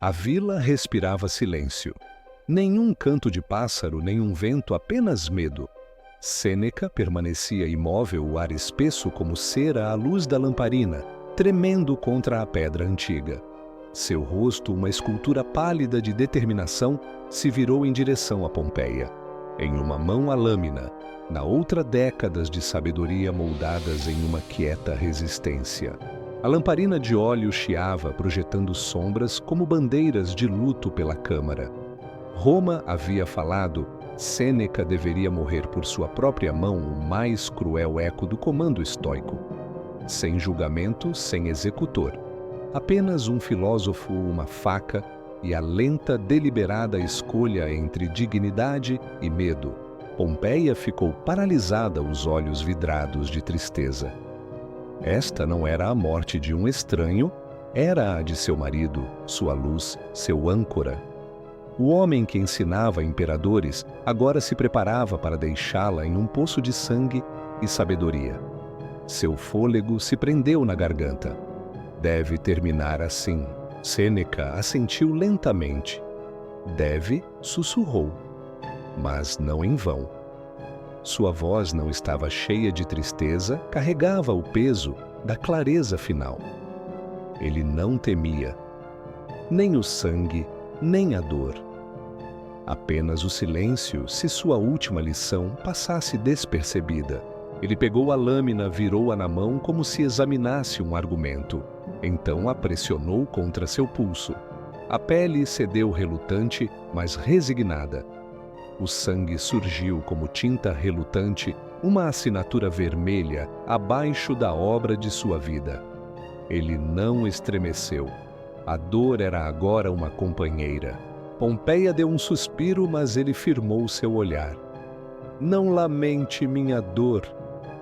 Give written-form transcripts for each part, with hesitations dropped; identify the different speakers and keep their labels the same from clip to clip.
Speaker 1: A vila respirava silêncio. Nenhum canto de pássaro, nenhum vento, apenas medo. Sêneca permanecia imóvel, o ar espesso como cera à luz da lamparina, tremendo contra a pedra antiga. Seu rosto, uma escultura pálida de determinação, se virou em direção a Pompeia. Em uma mão a lâmina, na outra décadas de sabedoria moldadas em uma quieta resistência. A lamparina de óleo chiava, projetando sombras como bandeiras de luto pela câmara. Roma havia falado, Sêneca deveria morrer por sua própria mão, o mais cruel eco do comando estoico. Sem julgamento, sem executor. Apenas um filósofo, uma faca e a lenta, deliberada escolha entre dignidade e medo. Pompeia ficou paralisada, os olhos vidrados de tristeza. Esta não era a morte de um estranho, era a de seu marido, sua luz, seu âncora. O homem que ensinava imperadores agora se preparava para deixá-la em um poço de sangue e sabedoria. Seu fôlego se prendeu na garganta. Deve terminar assim. Sêneca assentiu lentamente. Deve, sussurrou, mas não em vão. Sua voz não estava cheia de tristeza, carregava o peso da clareza final. Ele não temia, nem o sangue, nem a dor. Apenas o silêncio, se sua última lição passasse despercebida. Ele pegou a lâmina, virou-a na mão como se examinasse um argumento. Então a pressionou contra seu pulso. A pele cedeu relutante, mas resignada. O sangue surgiu como tinta relutante, uma assinatura vermelha abaixo da obra de sua vida. Ele não estremeceu. A dor era agora uma companheira. Pompeia deu um suspiro, mas ele firmou seu olhar. Não lamente minha dor.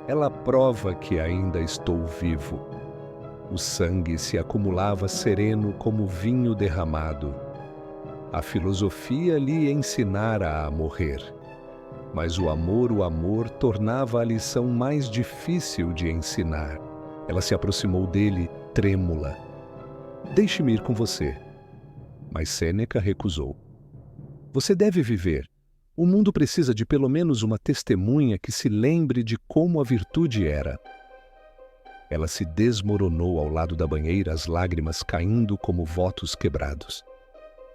Speaker 1: Ela prova que ainda estou vivo. O sangue se acumulava sereno como vinho derramado. A filosofia lhe ensinara a morrer. Mas o amor tornava a lição mais difícil de ensinar. Ela se aproximou dele, trêmula. Deixe-me ir com você. Mas Sêneca recusou. Você deve viver. O mundo precisa de pelo menos uma testemunha que se lembre de como a virtude era. Ela se desmoronou ao lado da banheira, as lágrimas caindo como votos quebrados.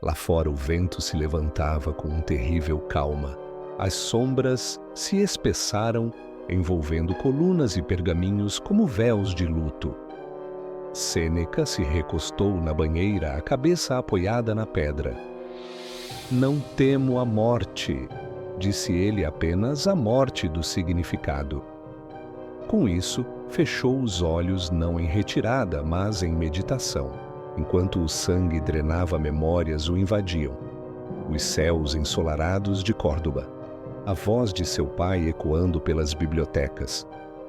Speaker 1: Lá fora o vento se levantava com um terrível calma. As sombras se espessaram, envolvendo colunas e pergaminhos como véus de luto. Sêneca se recostou na banheira, a cabeça apoiada na pedra. Não temo a morte, disse ele, apenas a morte do significado. Com isso, fechou os olhos não em retirada, mas em meditação, enquanto o sangue drenava memórias o invadiam. Os céus ensolarados de Córdoba, a voz de seu pai ecoando pelas bibliotecas,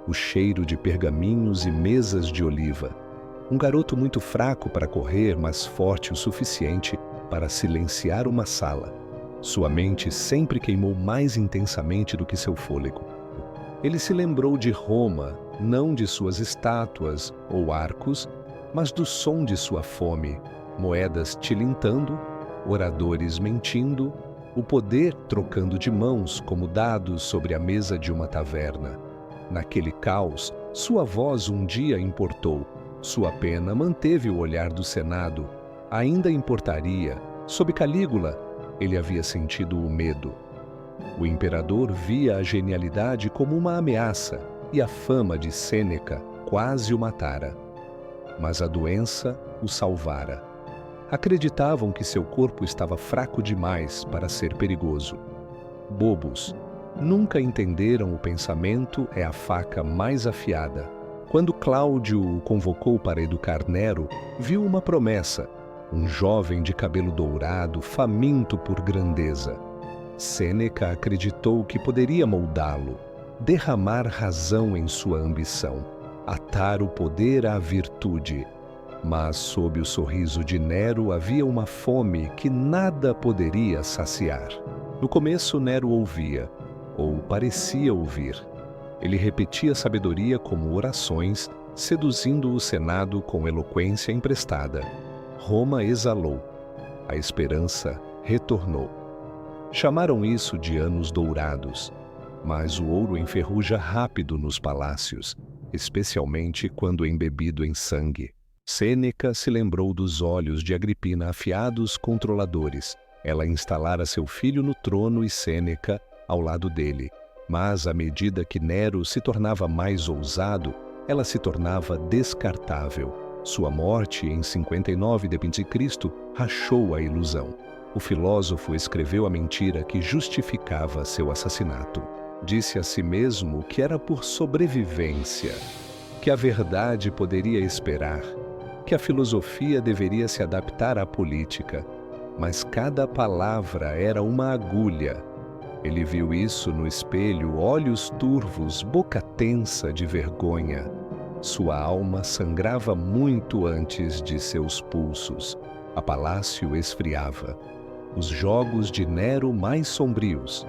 Speaker 1: o cheiro de pergaminhos e mesas de oliva, um garoto muito fraco para correr, mas forte o suficiente para silenciar uma sala. Sua mente sempre queimou mais intensamente do que seu fôlego. Ele se lembrou de Roma, não de suas estátuas ou arcos, mas do som de sua fome, moedas tilintando, oradores mentindo, o poder trocando de mãos como dados sobre a mesa de uma taverna. Naquele caos, sua voz um dia importou, sua pena manteve o olhar do Senado, ainda importaria. Sob Calígula, ele havia sentido o medo. O imperador via a genialidade como uma ameaça e a fama de Sêneca quase o matara. Mas a doença o salvara. Acreditavam que seu corpo estava fraco demais para ser perigoso. Bobos, nunca entenderam o pensamento é a faca mais afiada. Quando Cláudio o convocou para educar Nero, viu uma promessa, um jovem de cabelo dourado, faminto por grandeza. Sêneca acreditou que poderia moldá-lo, derramar razão em sua ambição, atar o poder à virtude. Mas sob o sorriso de Nero havia uma fome que nada poderia saciar. No começo Nero ouvia, ou parecia ouvir. Ele repetia sabedoria como orações, seduzindo o Senado com eloquência emprestada. Roma exalou. A esperança retornou. Chamaram isso de anos dourados, mas o ouro enferruja rápido nos palácios, especialmente quando embebido em sangue. Sêneca se lembrou dos olhos de Agripina afiados controladores. Ela instalara seu filho no trono e Sêneca ao lado dele. Mas, à medida que Nero se tornava mais ousado, ela se tornava descartável. Sua morte, em 59 d.C., rachou a ilusão. O filósofo escreveu a mentira que justificava seu assassinato. Disse a si mesmo que era por sobrevivência, que a verdade poderia esperar, que a filosofia deveria se adaptar à política, mas cada palavra era uma agulha. Ele viu isso no espelho, olhos turvos, boca tensa de vergonha. Sua alma sangrava muito antes de seus pulsos. A palácio esfriava. Os jogos de Nero mais sombrios.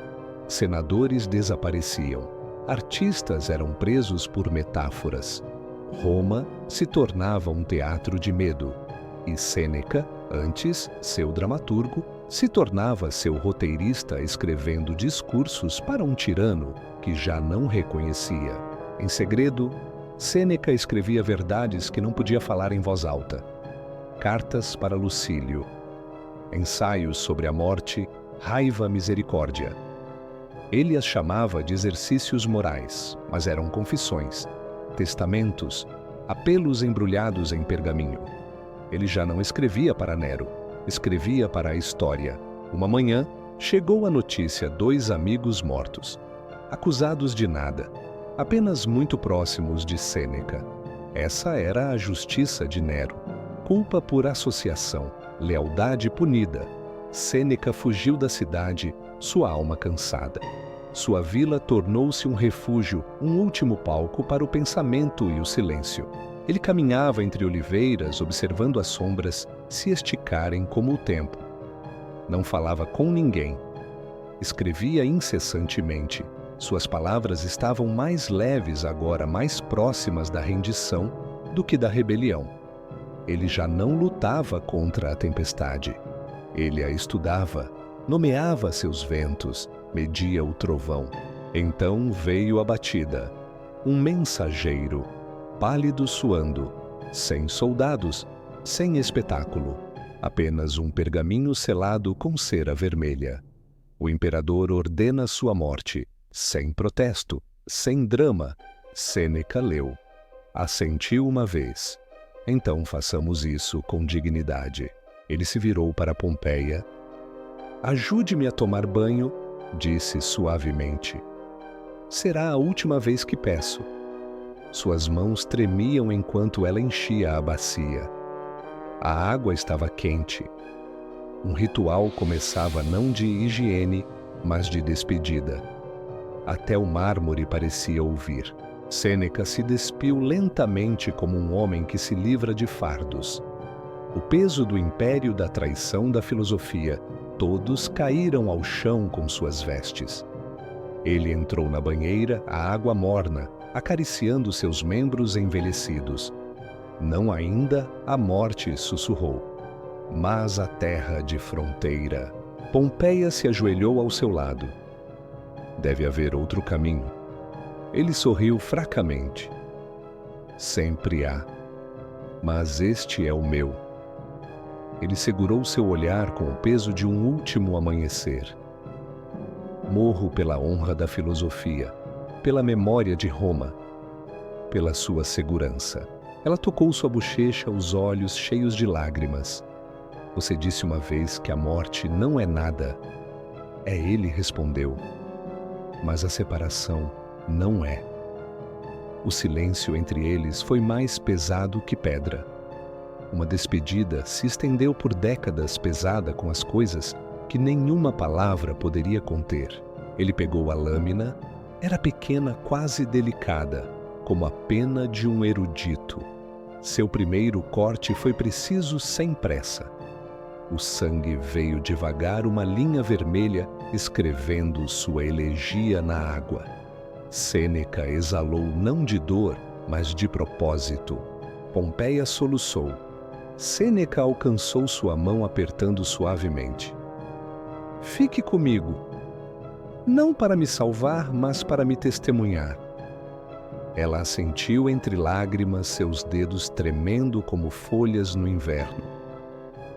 Speaker 1: Senadores desapareciam. Artistas eram presos por metáforas. Roma se tornava um teatro de medo. E Sêneca, antes seu dramaturgo, se tornava seu roteirista escrevendo discursos para um tirano que já não reconhecia. Em segredo, Sêneca escrevia verdades que não podia falar em voz alta. Cartas para Lucílio. Ensaios sobre a morte, raiva, misericórdia. Ele as chamava de exercícios morais, mas eram confissões, testamentos, apelos embrulhados em pergaminho. Ele já não escrevia para Nero, escrevia para a história. Uma manhã, chegou a notícia: 2 amigos mortos, acusados de nada, apenas muito próximos de Sêneca. Essa era a justiça de Nero. Culpa por associação, lealdade punida. Sêneca fugiu da cidade, sua alma cansada. Sua vila tornou-se um refúgio, um último palco para o pensamento e o silêncio. Ele caminhava entre oliveiras, observando as sombras se esticarem como o tempo. Não falava com ninguém. Escrevia incessantemente. Suas palavras estavam mais leves agora, mais próximas da rendição do que da rebelião. Ele já não lutava contra a tempestade. Ele a estudava, nomeava seus ventos, media o trovão. Então veio a batida. Um mensageiro, pálido suando, sem soldados, sem espetáculo. Apenas um pergaminho selado com cera vermelha. O imperador ordena sua morte. Sem protesto, sem drama, Sêneca leu. Assentiu uma vez. Então façamos isso com dignidade. Ele se virou para Pompeia. Ajude-me a tomar banho, disse suavemente. Será a última vez que peço. Suas mãos tremiam enquanto ela enchia a bacia. A água estava quente. Um ritual começava não de higiene, mas de despedida. Até o mármore parecia ouvir. Sêneca se despiu lentamente como um homem que se livra de fardos. O peso do império da traição da filosofia, todos caíram ao chão com suas vestes. Ele entrou na banheira, a água morna, acariciando seus membros envelhecidos. Não ainda, a morte sussurrou. Mas a terra de fronteira. Pompeia se ajoelhou ao seu lado. Deve haver outro caminho. Ele sorriu fracamente. Sempre há. Mas este é o meu. Ele segurou seu olhar com o peso de um último amanhecer. Morro pela honra da filosofia, pela memória de Roma, pela sua segurança. Ela tocou sua bochecha, os olhos cheios de lágrimas. Você disse uma vez que a morte não é nada. É, ele respondeu. Mas a separação não é. O silêncio entre eles foi mais pesado que pedra. Uma despedida se estendeu por décadas, pesada com as coisas que nenhuma palavra poderia conter. Ele pegou a lâmina. Era pequena, quase delicada, como a pena de um erudito. Seu primeiro corte foi preciso sem pressa. O sangue veio devagar, uma linha vermelha, escrevendo sua elegia na água. Sêneca exalou não de dor, mas de propósito. Pompeia soluçou. Sêneca alcançou sua mão apertando suavemente. Fique comigo. Não para me salvar, mas para me testemunhar. Ela assentiu entre lágrimas, seus dedos tremendo como folhas no inverno.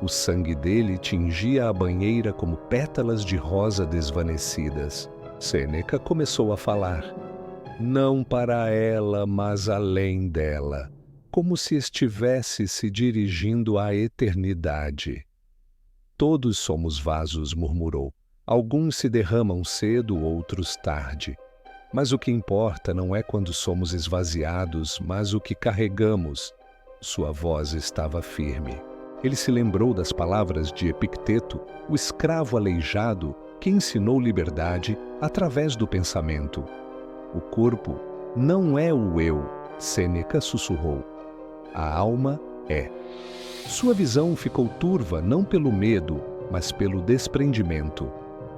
Speaker 1: O sangue dele tingia a banheira como pétalas de rosa desvanecidas. Sêneca começou a falar. Não para ela, mas além dela, como se estivesse se dirigindo à eternidade. Todos somos vasos, murmurou. Alguns se derramam cedo, outros tarde. Mas o que importa não é quando somos esvaziados, mas o que carregamos. Sua voz estava firme. Ele se lembrou das palavras de Epicteto, o escravo aleijado que ensinou liberdade através do pensamento. O corpo não é o eu, Sêneca sussurrou. A alma é. Sua visão ficou turva não pelo medo, mas pelo desprendimento.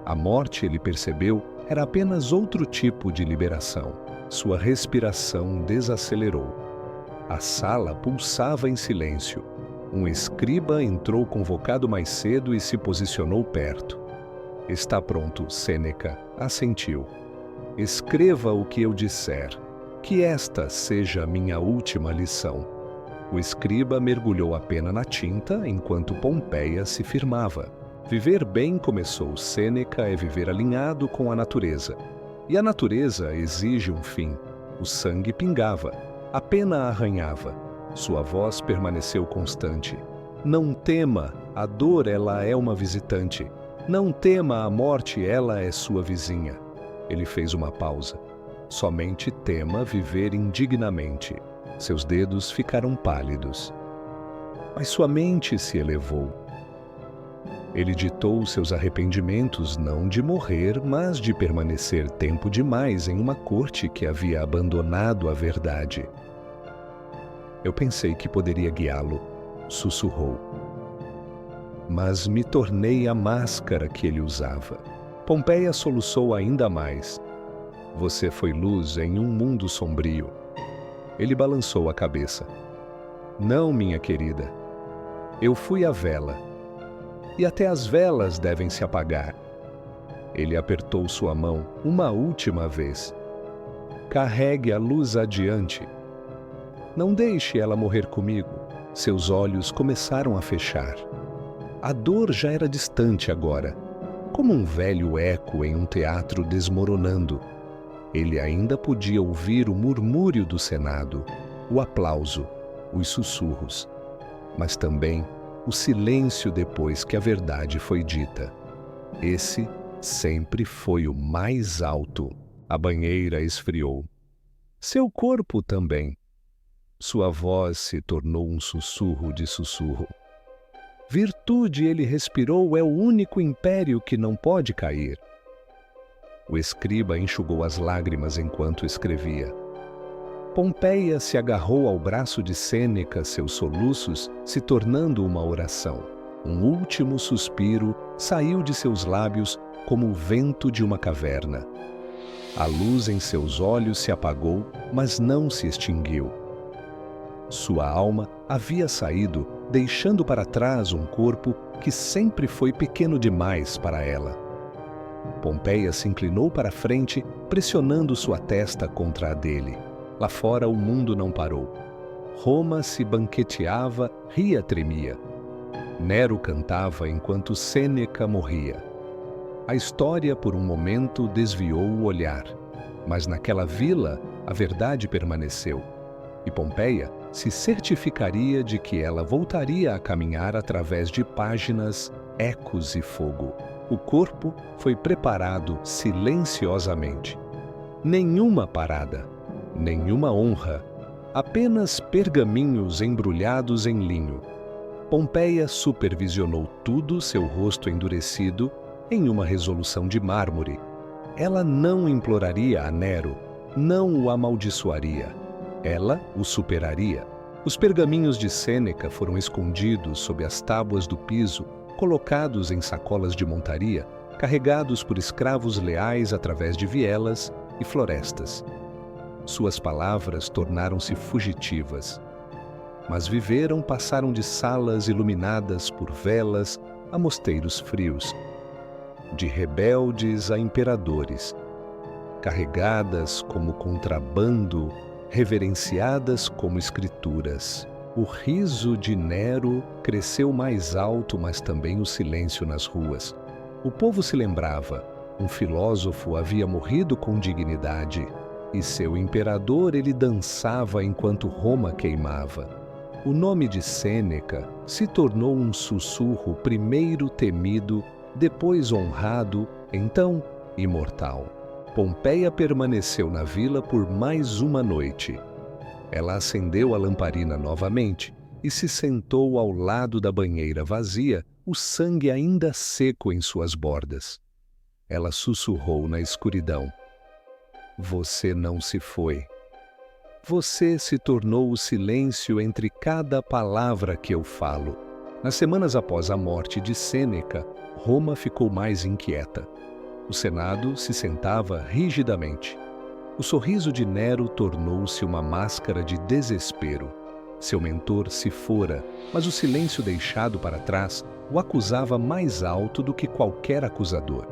Speaker 1: A morte, ele percebeu, era apenas outro tipo de liberação. Sua respiração desacelerou. A sala pulsava em silêncio. Um escriba entrou convocado mais cedo e se posicionou perto. Está pronto, Sêneca, assentiu. Escreva o que eu disser, que esta seja a minha última lição. O escriba mergulhou a pena na tinta enquanto Pompeia se firmava. Viver bem, começou Sêneca, é viver alinhado com a natureza. E a natureza exige um fim. O sangue pingava, a pena arranhava. Sua voz permaneceu constante. Não tema, a dor ela é uma visitante. Não tema a morte, ela é sua vizinha. Ele fez uma pausa. Somente tema viver indignamente. Seus dedos ficaram pálidos. Mas sua mente se elevou. Ele ditou seus arrependimentos não de morrer, mas de permanecer tempo demais em uma corte que havia abandonado a verdade. Eu pensei que poderia guiá-lo, sussurrou. Mas me tornei a máscara que ele usava. Pompeia soluçou ainda mais. Você foi luz em um mundo sombrio. Ele balançou a cabeça. Não, minha querida. Eu fui a vela. E até as velas devem se apagar. Ele apertou sua mão uma última vez. Carregue a luz adiante. Não deixe ela morrer comigo. Seus olhos começaram a fechar. A dor já era distante agora, como um velho eco em um teatro desmoronando. Ele ainda podia ouvir o murmúrio do Senado, o aplauso, os sussurros, mas também o silêncio depois que a verdade foi dita. Esse sempre foi o mais alto. A banheira esfriou. Seu corpo também. Sua voz se tornou um sussurro de sussurro. Virtude, ele respirou, é o único império que não pode cair. O escriba enxugou as lágrimas enquanto escrevia. Pompeia se agarrou ao braço de Sêneca, seus soluços se tornando uma oração. Um último suspiro saiu de seus lábios como o vento de uma caverna. A luz em seus olhos se apagou, mas não se extinguiu. Sua alma havia saído, deixando para trás um corpo que sempre foi pequeno demais para ela. Pompeia se inclinou para a frente, pressionando sua testa contra a dele. Lá fora o mundo não parou. Roma se banqueteava, Ria tremia. Nero cantava enquanto Sêneca morria. A história por um momento desviou o olhar, mas naquela vila a verdade permaneceu. E Pompeia se certificaria de que ela voltaria a caminhar através de páginas, ecos e fogo. O corpo foi preparado silenciosamente. Nenhuma parada, nenhuma honra, apenas pergaminhos embrulhados em linho. Pompeia supervisionou tudo, seu rosto endurecido, em uma resolução de mármore. Ela não imploraria a Nero, não o amaldiçoaria. Ela o superaria. Os pergaminhos de Sêneca foram escondidos sob as tábuas do piso, colocados em sacolas de montaria, carregados por escravos leais através de vielas e florestas. Suas palavras tornaram-se fugitivas. mas viveram, passaram de salas iluminadas por velas a mosteiros frios, de rebeldes a imperadores, carregadas como contrabando, reverenciadas como escrituras. O riso de Nero cresceu mais alto, mas também o silêncio nas ruas. O povo se lembrava, um filósofo havia morrido com dignidade, e seu imperador ele dançava enquanto Roma queimava. O nome de Sêneca se tornou um sussurro primeiro temido, depois honrado, então imortal. Pompeia permaneceu na vila por mais uma noite. Ela acendeu a lamparina novamente e se sentou ao lado da banheira vazia, o sangue ainda seco em suas bordas. Ela sussurrou na escuridão: "Você não se foi. Você se tornou o silêncio entre cada palavra que eu falo." Nas semanas após a morte de Sêneca, Roma ficou mais inquieta. O Senado se sentava rigidamente. O sorriso de Nero tornou-se uma máscara de desespero. Seu mentor se fora, mas o silêncio deixado para trás o acusava mais alto do que qualquer acusador.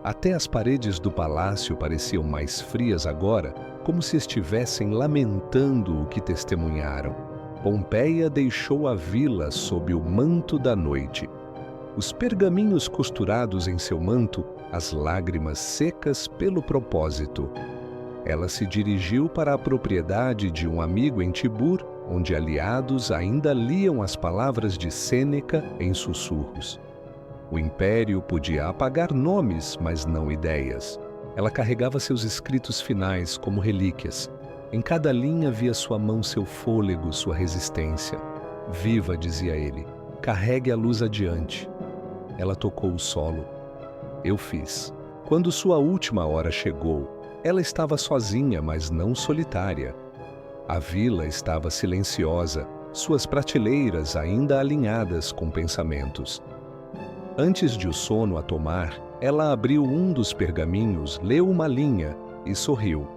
Speaker 1: Até as paredes do palácio pareciam mais frias agora, como se estivessem lamentando o que testemunharam. Pompeia deixou a vila sob o manto da noite. Os pergaminhos costurados em seu manto, as lágrimas secas pelo propósito. Ela se dirigiu para a propriedade de um amigo em Tibur, onde aliados ainda liam as palavras de Sêneca em sussurros. O império podia apagar nomes, mas não ideias. Ela carregava seus escritos finais como relíquias. Em cada linha via sua mão, seu fôlego, sua resistência. "Viva", dizia ele, "carregue a luz adiante." Ela tocou o solo. Eu fiz. Quando sua última hora chegou, ela estava sozinha, mas não solitária. A vila estava silenciosa, suas prateleiras ainda alinhadas com pensamentos. Antes de o sono a tomar, ela abriu um dos pergaminhos, leu uma linha e sorriu.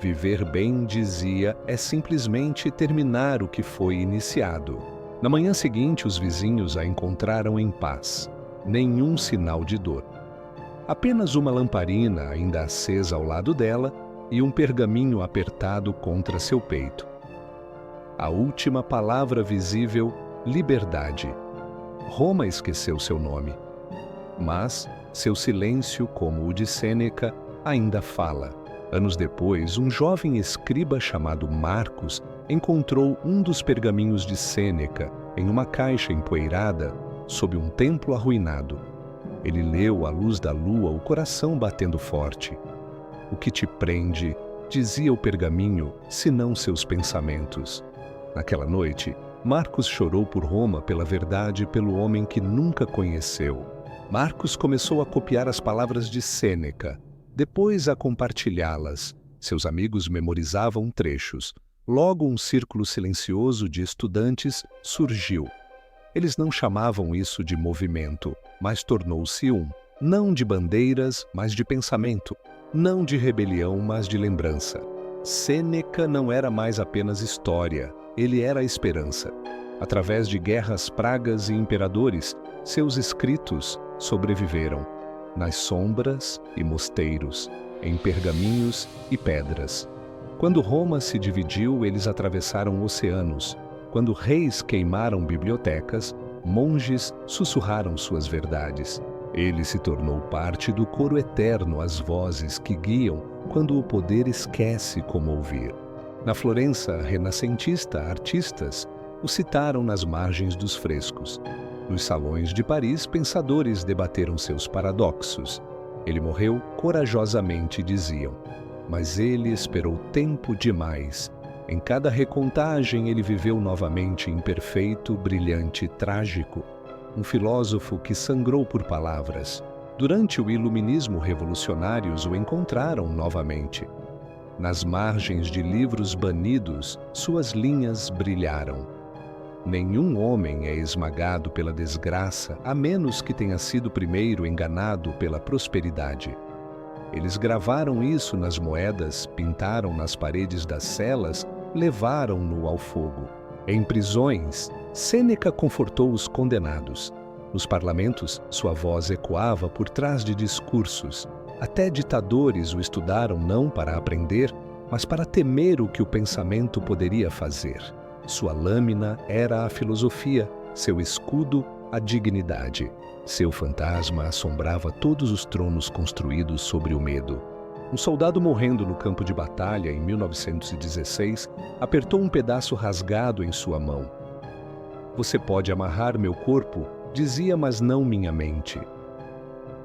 Speaker 1: Viver bem, dizia, é simplesmente terminar o que foi iniciado. Na manhã seguinte, os vizinhos a encontraram em paz. Nenhum sinal de dor. Apenas uma lamparina ainda acesa ao lado dela e um pergaminho apertado contra seu peito. A última palavra visível: liberdade. Roma esqueceu seu nome. Mas seu silêncio, como o de Sêneca, ainda fala. Anos depois, um jovem escriba chamado Marcos encontrou um dos pergaminhos de Sêneca em uma caixa empoeirada sob um templo arruinado. Ele leu à luz da lua, o coração batendo forte. "O que te prende", dizia o pergaminho, "senão seus pensamentos." Naquela noite, Marcos chorou por Roma, pela verdade e pelo homem que nunca conheceu. Marcos começou a copiar as palavras de Sêneca, depois a compartilhá-las. Seus amigos memorizavam trechos. Logo um círculo silencioso de estudantes surgiu. Eles não chamavam isso de movimento, mas tornou-se um. Não de bandeiras, mas de pensamento. Não de rebelião, mas de lembrança. Sêneca não era mais apenas história, ele era a esperança. Através de guerras, pragas e imperadores, seus escritos sobreviveram. Nas sombras e mosteiros, em pergaminhos e pedras. Quando Roma se dividiu, eles atravessaram oceanos. Quando reis queimaram bibliotecas, monges sussurraram suas verdades. Ele se tornou parte do coro eterno, as vozes que guiam quando o poder esquece como ouvir. Na Florença renascentista, artistas o citaram nas margens dos frescos. Nos salões de Paris, pensadores debateram seus paradoxos. Ele morreu corajosamente, diziam. Mas ele esperou tempo demais. Em cada recontagem ele viveu novamente imperfeito, brilhante, trágico. Um filósofo que sangrou por palavras. Durante o iluminismo, revolucionários o encontraram novamente. Nas margens de livros banidos, suas linhas brilharam. Nenhum homem é esmagado pela desgraça, a menos que tenha sido primeiro enganado pela prosperidade. Eles gravaram isso nas moedas, pintaram nas paredes das celas, levaram-no ao fogo. Em prisões, Sêneca confortou os condenados. Nos parlamentos, sua voz ecoava por trás de discursos. Até ditadores o estudaram não para aprender, mas para temer o que o pensamento poderia fazer. Sua lâmina era a filosofia, seu escudo, a dignidade. Seu fantasma assombrava todos os tronos construídos sobre o medo. Um soldado morrendo no campo de batalha em 1916 apertou um pedaço rasgado em sua mão. "Você pode amarrar meu corpo", dizia, "mas não minha mente."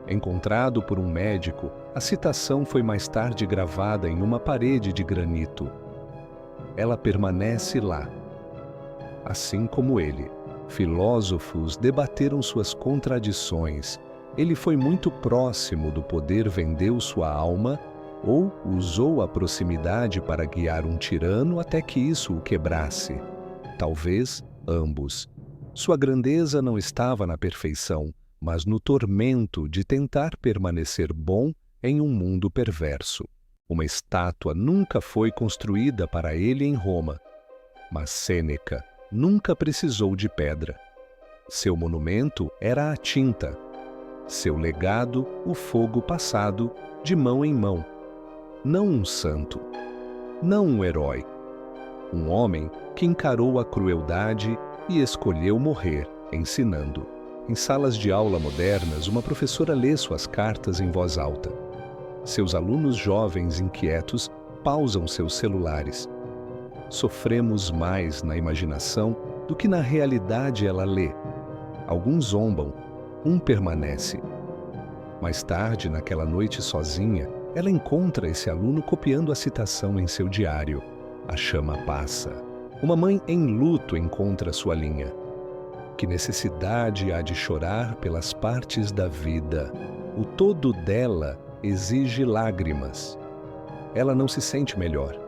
Speaker 1: Encontrado por um médico, a citação foi mais tarde gravada em uma parede de granito. Ela permanece lá. Assim como ele, filósofos debateram suas contradições. Ele foi muito próximo do poder, vendeu sua alma, ou usou a proximidade para guiar um tirano até que isso o quebrasse. Talvez ambos. Sua grandeza não estava na perfeição, mas no tormento de tentar permanecer bom em um mundo perverso. Uma estátua nunca foi construída para ele em Roma, mas Sêneca nunca precisou de pedra. Seu monumento era a tinta, seu legado o fogo passado de mão em mão. Não um santo, não um herói. Um homem que encarou a crueldade e escolheu morrer ensinando. Em salas de aula modernas, uma professora lê suas cartas em voz alta. Seus alunos jovens inquietos pausam seus celulares. Sofremos mais na imaginação do que na realidade ela lê. Alguns zombam, um permanece. Mais tarde, naquela noite sozinha, ela encontra esse aluno copiando a citação em seu diário. A chama passa. Uma mãe em luto encontra sua linha. Que necessidade há de chorar pelas partes da vida? O todo dela exige lágrimas. Ela não se sente melhor,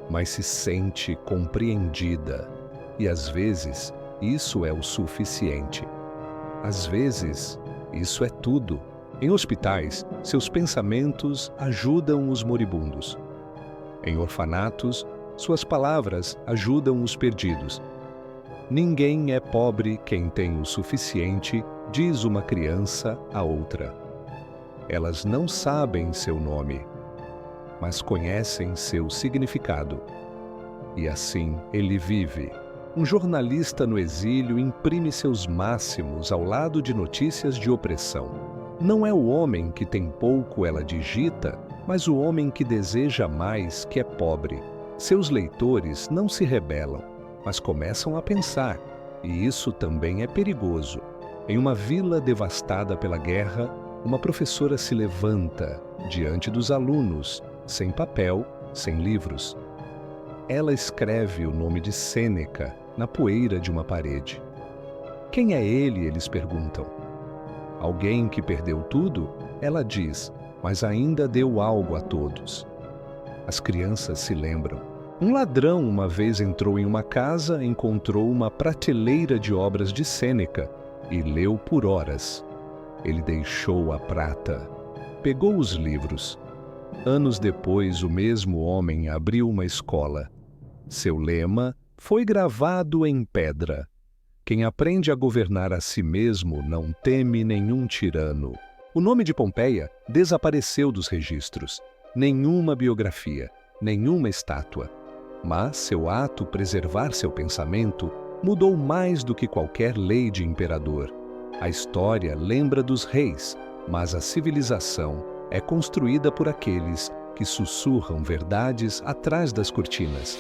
Speaker 1: mas se sente compreendida. E às vezes, isso é o suficiente. Às vezes, isso é tudo. Em hospitais, seus pensamentos ajudam os moribundos. Em orfanatos, suas palavras ajudam os perdidos. Ninguém é pobre quem tem o suficiente, diz uma criança a outra. Elas não sabem seu nome, mas conhecem seu significado. E assim ele vive. Um jornalista no exílio imprime seus máximos ao lado de notícias de opressão. Não é o homem que tem pouco, ela digita, mas o homem que deseja mais, que é pobre. Seus leitores não se rebelam, mas começam a pensar, e isso também é perigoso. Em uma vila devastada pela guerra, uma professora se levanta diante dos alunos, sem papel, sem livros. Ela escreve o nome de Sêneca na poeira de uma parede. Quem é ele? Eles perguntam. Alguém que perdeu tudo? Ela diz, mas ainda deu algo a todos. As crianças se lembram. Um ladrão uma vez entrou em uma casa, encontrou uma prateleira de obras de Sêneca e leu por horas. Ele deixou a prata, pegou os livros. Anos depois, o mesmo homem abriu uma escola. Seu lema foi gravado em pedra. Quem aprende a governar a si mesmo não teme nenhum tirano. O nome de Pompeia desapareceu dos registros. Nenhuma biografia, nenhuma estátua. Mas seu ato, preservar seu pensamento, mudou mais do que qualquer lei de imperador. A história lembra dos reis, mas a civilização é construída por aqueles que sussurram verdades atrás das cortinas.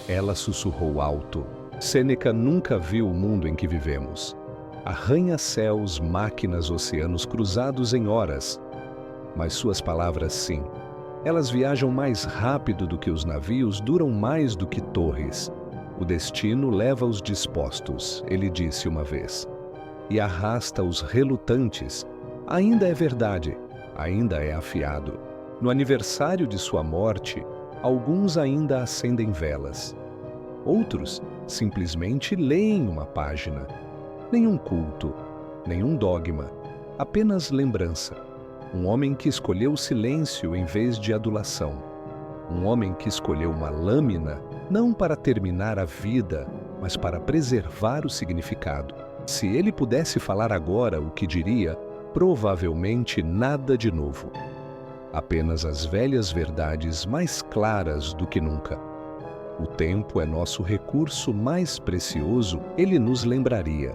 Speaker 1: Ela sussurrou alto. Sêneca nunca viu o mundo em que vivemos. Arranha-céus, máquinas, oceanos cruzados em horas. Mas suas palavras, sim. Elas viajam mais rápido do que os navios, duram mais do que torres. O destino leva os dispostos, ele disse uma vez, e arrasta os relutantes. Ainda é verdade, ainda é afiado. No aniversário de sua morte, alguns ainda acendem velas. Outros simplesmente leem uma página. Nenhum culto, nenhum dogma, apenas lembrança. Um homem que escolheu o silêncio em vez de adulação. Um homem que escolheu uma lâmina não para terminar a vida, mas para preservar o significado. Se ele pudesse falar agora o que diria, provavelmente nada de novo. Apenas as velhas verdades mais claras do que nunca. O tempo é nosso recurso mais precioso, ele nos lembraria.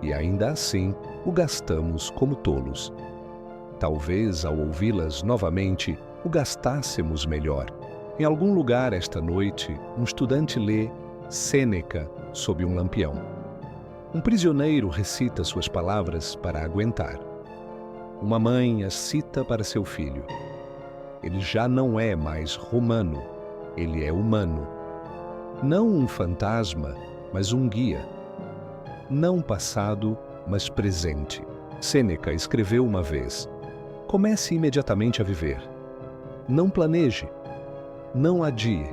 Speaker 1: E ainda assim, o gastamos como tolos. Talvez, ao ouvi-las novamente, o gastássemos melhor. Em algum lugar esta noite, um estudante lê Sêneca sob um lampião. Um prisioneiro recita suas palavras para aguentar. Uma mãe as cita para seu filho. Ele já não é mais romano, ele é humano. Não um fantasma, mas um guia. Não passado, mas presente. Sêneca escreveu uma vez: comece imediatamente a viver. Não planeje. Não adie.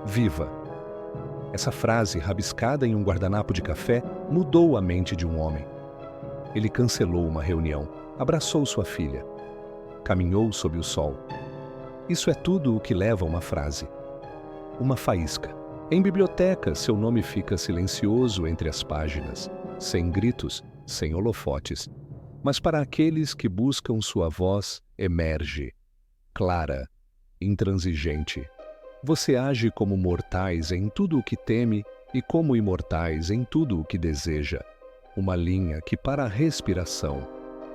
Speaker 1: Viva. Essa frase, rabiscada em um guardanapo de café, mudou a mente de um homem. Ele cancelou uma reunião, abraçou sua filha, caminhou sob o sol. Isso é tudo o que leva uma frase. Uma faísca. Em biblioteca, seu nome fica silencioso entre as páginas, sem gritos, sem holofotes. Mas para aqueles que buscam sua voz, emerge, clara, intransigente. Você age como mortais em tudo o que teme e como imortais em tudo o que deseja. Uma linha que para a respiração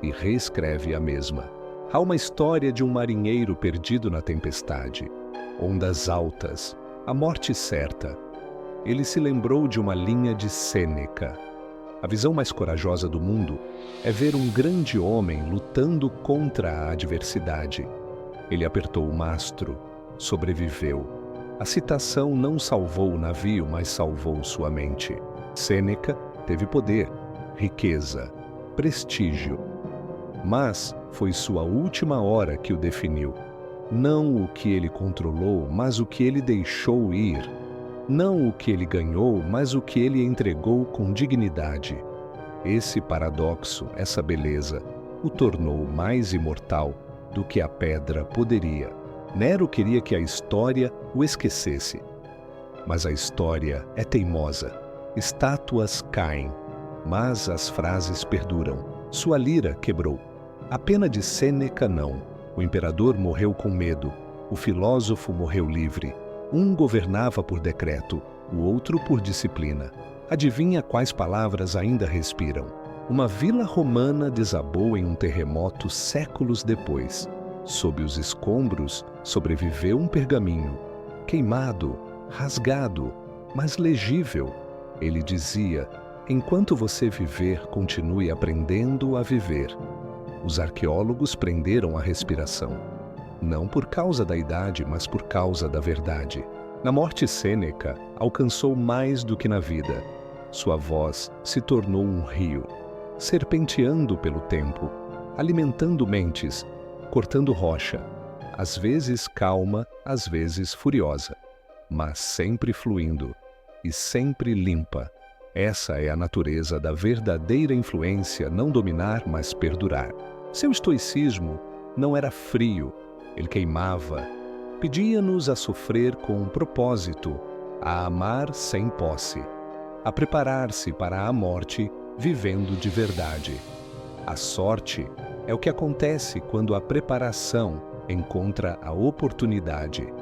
Speaker 1: e reescreve a mesma. Há uma história de um marinheiro perdido na tempestade. Ondas altas, a morte certa. Ele se lembrou de uma linha de Sêneca. A visão mais corajosa do mundo é ver um grande homem lutando contra a adversidade. Ele apertou o mastro, sobreviveu. A citação não salvou o navio, mas salvou sua mente. Sêneca teve poder, riqueza, prestígio. Mas foi sua última hora que o definiu. Não o que ele controlou, mas o que ele deixou ir. Não o que ele ganhou, mas o que ele entregou com dignidade. Esse paradoxo, essa beleza, o tornou mais imortal do que a pedra poderia. Nero queria que a história o esquecesse. Mas a história é teimosa. Estátuas caem, mas as frases perduram. Sua lira quebrou. A pena de Sêneca não. O imperador morreu com medo. O filósofo morreu livre. Um governava por decreto, o outro por disciplina. Adivinha quais palavras ainda respiram? Uma vila romana desabou em um terremoto séculos depois. Sob os escombros, sobreviveu um pergaminho. Queimado, rasgado, mas legível. Ele dizia: enquanto você viver, continue aprendendo a viver. Os arqueólogos prenderam a respiração. Não por causa da idade, mas por causa da verdade. Na morte, Sêneca alcançou mais do que na vida. Sua voz se tornou um rio, serpenteando pelo tempo, alimentando mentes, cortando rocha, às vezes calma, às vezes furiosa, mas sempre fluindo e sempre limpa. Essa é a natureza da verdadeira influência, não dominar, mas perdurar. Seu estoicismo não era frio, ele queimava. Pedia-nos a sofrer com um propósito, a amar sem posse, a preparar-se para a morte vivendo de verdade. A sorte é o que acontece quando a preparação encontra a oportunidade.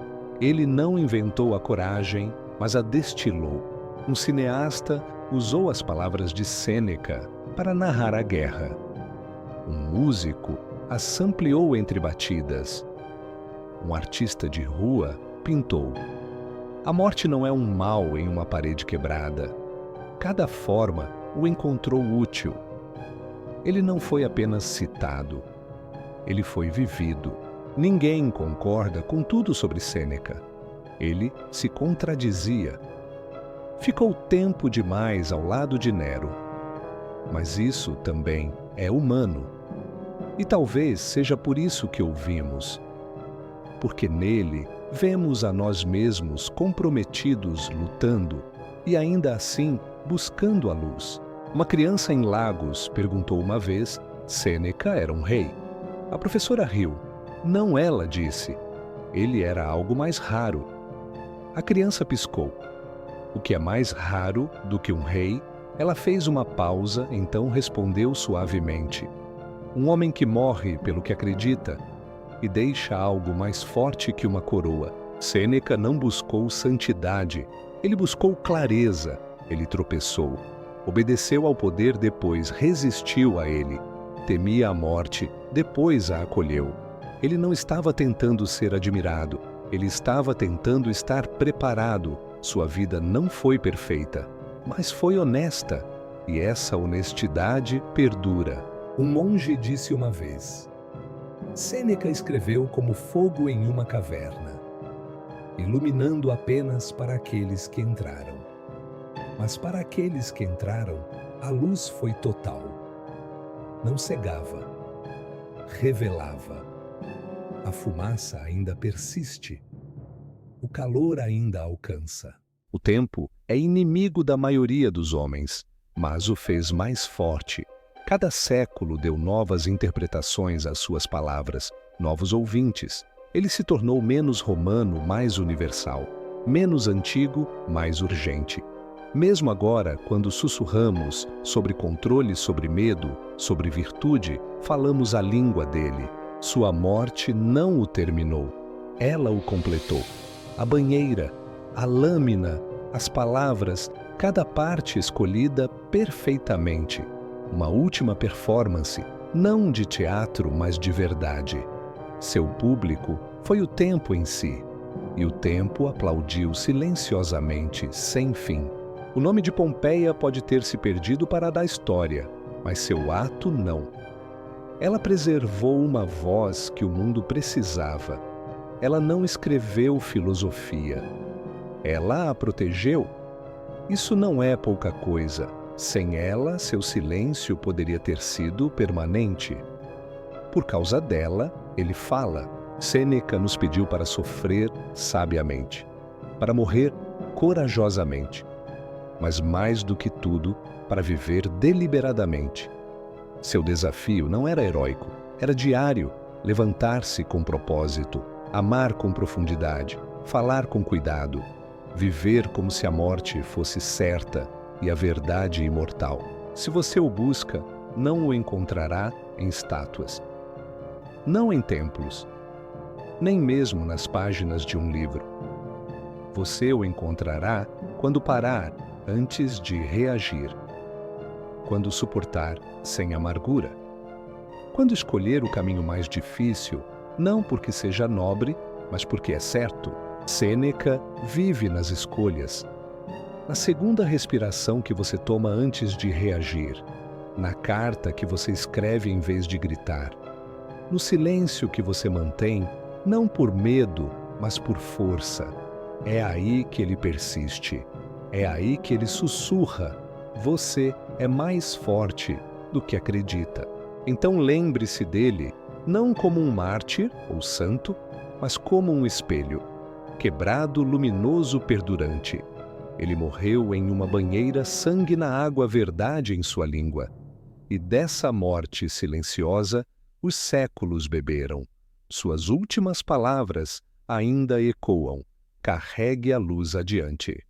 Speaker 1: Ele não inventou a coragem, mas a destilou. Um cineasta usou as palavras de Sêneca para narrar a guerra. Um músico as ampliou entre batidas. Um artista de rua pintou. A morte não é um mal em uma parede quebrada. Cada forma o encontrou útil. Ele não foi apenas citado. Ele foi vivido. Ninguém concorda com tudo sobre Sêneca. Ele se contradizia. Ficou tempo demais ao lado de Nero. Mas isso também é humano. E talvez seja por isso que ouvimos. Porque nele vemos a nós mesmos comprometidos lutando e ainda assim buscando a luz. Uma criança em Lagos perguntou uma vez: Sêneca era um rei? A professora riu. Não, ela disse. Ele era algo mais raro. A criança piscou. O que é mais raro do que um rei, ela fez uma pausa, então respondeu suavemente: um homem que morre pelo que acredita e deixa algo mais forte que uma coroa. Sêneca não buscou santidade, ele buscou clareza, ele tropeçou. Obedeceu ao poder, depois resistiu a ele. Temia a morte, depois a acolheu. Ele não estava tentando ser admirado, ele estava tentando estar preparado. Sua vida não foi perfeita, mas foi honesta, e essa honestidade perdura. Um monge disse uma vez: Sêneca escreveu como fogo em uma caverna, iluminando apenas para aqueles que entraram. Mas para aqueles que entraram, a luz foi total. Não cegava, revelava. A fumaça ainda persiste. O calor ainda alcança. O tempo é inimigo da maioria dos homens, mas o fez mais forte. Cada século deu novas interpretações às suas palavras, novos ouvintes. Ele se tornou menos romano, mais universal, menos antigo, mais urgente. Mesmo agora, quando sussurramos sobre controle, sobre medo, sobre virtude, falamos a língua dele. Sua morte não o terminou, ela o completou. A banheira, a lâmina, as palavras, cada parte escolhida perfeitamente. Uma última performance, não de teatro, mas de verdade. Seu público foi o tempo em si, e o tempo aplaudiu silenciosamente, sem fim. O nome de Pompeia pode ter se perdido para da história, mas seu ato não. Ela preservou uma voz que o mundo precisava. Ela não escreveu filosofia. Ela a protegeu. Isso não é pouca coisa. Sem ela, seu silêncio poderia ter sido permanente. Por causa dela, ele fala. Sêneca nos pediu para sofrer sabiamente, para morrer corajosamente, mas mais do que tudo, para viver deliberadamente. Seu desafio não era heróico, era diário, levantar-se com propósito, amar com profundidade, falar com cuidado, viver como se a morte fosse certa e a verdade imortal. Se você o busca, não o encontrará em estátuas, não em templos, nem mesmo nas páginas de um livro. Você o encontrará quando parar antes de reagir, quando suportar sem amargura, quando escolher o caminho mais difícil, não porque seja nobre, mas porque é certo. Sêneca vive nas escolhas, na segunda respiração que você toma antes de reagir, na carta que você escreve em vez de gritar, no silêncio que você mantém, não por medo, mas por força. É aí que ele persiste. É aí que ele sussurra: você é mais forte do que acredita. Então lembre-se dele, não como um mártir ou santo, mas como um espelho, quebrado, luminoso, perdurante. Ele morreu em uma banheira, sangue na água, verdade em sua língua. E dessa morte silenciosa, os séculos beberam. Suas últimas palavras ainda ecoam. Carregue a luz adiante.